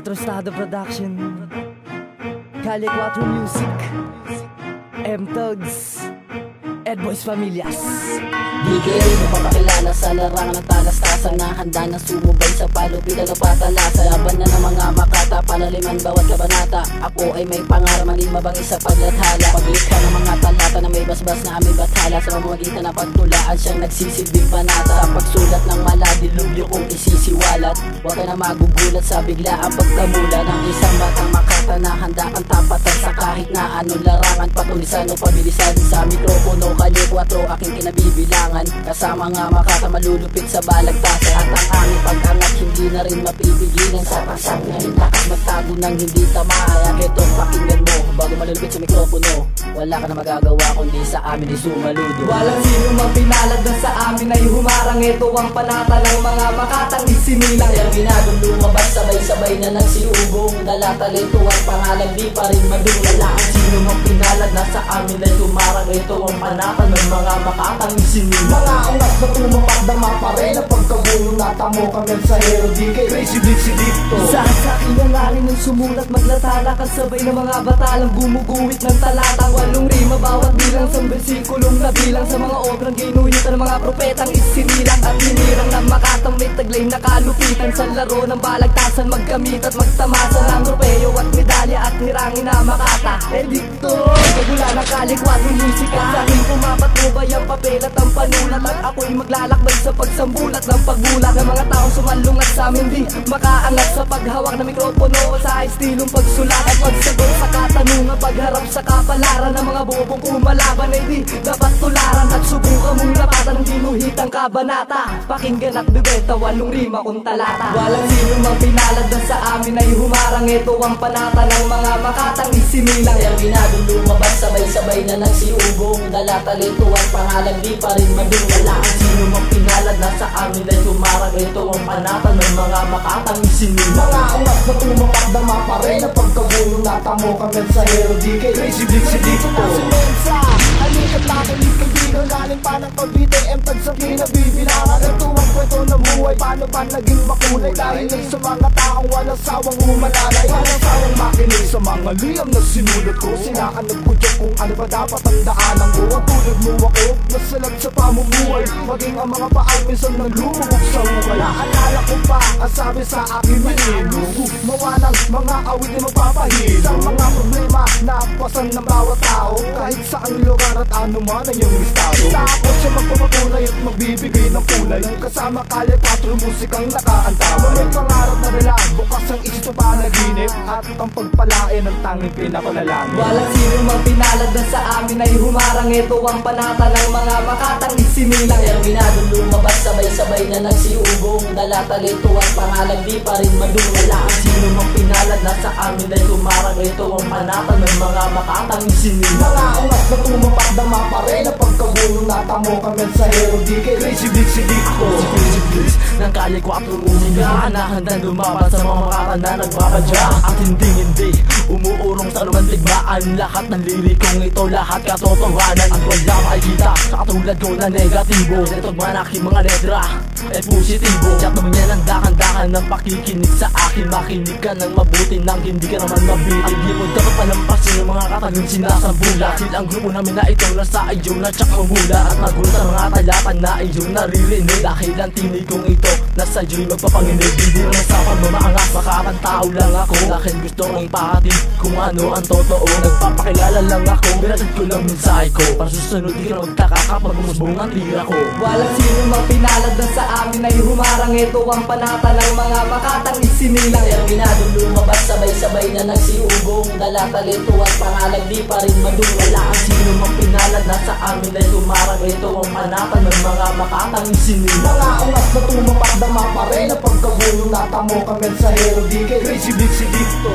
Trustado Production, Calle 4 Music, M-Thugs, Edboys Familias. DK, napapakilala sa larangan ng talastasan na handa na sumubay sa palupitan o patalasa. Laban na ng mga makata, palaliman bawat kabanata. Ako ay may pangarap, maging mabangis sa paglathala. Paglikha ng mga talata na may basbas na aming bathala. Sa pamamagitan ng pagtulaan siyang nagsisilbing panata. Sa pagsulat ng maladilubyo kong isisiwalat, huwag ka na magugulat sa biglaang pagkamula ng isang batang makata na handa ang tapatan sa kahit na anong larangan. Patulisan o pabilisan sa mikropono, Calle 4 aking kinabibilangan. Kasama nga makata malulupit sa balagtasan. At ang aming pag-angat hindi na rin mapipigilan. Sa pasang ngayon lakas magtago ng hindi tamaya. Ito pakinggan mo bago malulupit sa mikropono. Wala ka na magagawa kundi sa amin ay sumaludo. Walang sino mang pinalad na sa amin ay humarang. Ito ang panata ng mga makatang isinilang. Terminadong lumabas sabay-sabay na nagsiubong. Dala talento at pangalan di pa rin madung. Wala ang sino mang pinalad na sa amin ay humarang. Ito ang panata ng mga makatang isinilang. Mga angas na tumapak na mapare na pagkabulo natamo kami sa hero DK Crazy Blitzy dito. Sa akin na nga rin ang sumulat maglatala. Kasabay ng mga batalang gumuguwit ng talatang walong rima bawat bilang sa bersikulong na bilang. Sa mga obrang ginuyutan ng mga propetang isinilang. At hinirang ng makatang may taglay na kalupitan. Sa laro ng balagtasan magkamit at magtamasa ng tropeyo at medalya at hirangin na makata. Edicto, magula ng Calle 4 musika. Sa akin pumapatubay ang papel at ang panulat. At ako'y maglalakbay sa pagsambulat ng pagbulat ng mga taong sumalungat sa amin. Di makaangat sa paghawak ng mikropono sa estilong pagsulat at pagsagot sa katanungan. Pagharap sa kapalaran ng mga bobong kumalaban ay di dapat tularan. At subukan mong lapatan ng ginuhitang kabanata. Pakinggan at bibenta walong rima kung talata. Walang sino mang pinalad na sa amin ay humarang. Ito ang panata ng mga makatang isinilang. Terminadong lumabas sabay-sabay na nagsiubong. Dala talento at pangalan di pa rin madung. Wala ang sino mang pinalad na sa amin ay humarang. Ito ang panata ng mga makatang isinilang. Mga angas na tumapak na mapare na pagkabulo natamo kami sa hero DK Crazy Blitzy dito. Alikat nakilig kaibigan galing pa ng pagbite M-Thugs sa kinabibilangan. Ito ang kwento ng buhay paano ba naging makulay. Dahil sa mga taong walang sawang umalalay. Walang sawang makinig sa mga liyam na sinulat ko. Sinakanag ko dyan kung ano ba dapat ang daanan ko. Ang tulad mo ako nasalag sa pamumuhay. Maging ang mga paal minsan nang lumubog sa ukay. Naalala ko pa ang sabi sa akin manino. Mawalang mga awit na magpapahil sa mga problema na pasan ng bawat tao. Kahit saan lugar at ano man ang iyong estado. Tapos siya magpapakulay at magbibigay ng kulay. Kasama Calle 4 musikang nakaantawa. May pangarap na rela, bukas ang isip sa panaginip. At ang pagpalain ng tanging pinakalalangin. Walang sino mang pinalad na sa amin ay humarang. Ito ang panata ng mga makatang isinilang. Terminadong lumabas sabay-sabay na nagsiubong. Dala talento at pangalan di pa rin madung. Wala ang sino mang pinalad na sa amin ay humarang. Ito ang panata ng mga makatang isinilang. Mga angas na tumapak na mapare na pagkabulo natamo kami sa hero DK Crazy Blitzy dito. Si Crazy Blitz ng Calle 4 musika na handang lumaban sa mga makata na nagbabadya. At hindi umuurong sa lumantigmaan. Lahat ng lirikong ito lahat katotohanan. At wala makikita sa katulad ko na negatibo. Ito't man aking mga letra ay positibo. Chat naman yan ang dakan-dakan ng pakikinig sa akin. Makinig ka ng mabuti nang hindi ka naman mabitin. Hindi mo dapat palampasin ng mga katagong sinasambula. Silang grupo namin na ito nasa iyo na tsak mahula. At magulat ang mga talatan na iyong naririnig. Dahil ang tinig kong ito nasa iyo'y magpapanginig. Hindi naman sa pagmamaangas makakantao lang ako. Dahil gusto kong ipahatid kung ano ang totoo. Nagpapakilala lang ako, binatid ko lang mensahe ko. Para susunod di ka na magtaka kapag umusbong ang tira ko. Walang sino mang pinalad na sa amin ay humarang. Ito ang panata ng mga makatang isinilang. Terminadong lumabas sabay-sabay na nagsiubong. Dala talento at pangalan di pa rin madung. Wala ang sino mang pinalad na sa amin ay humarang. Ito ang panata ng mga makatang isinilang. Mga angas na tumapak na mapare na pagkabulo natamo kami sa hero DK Crazy Blitzy dito.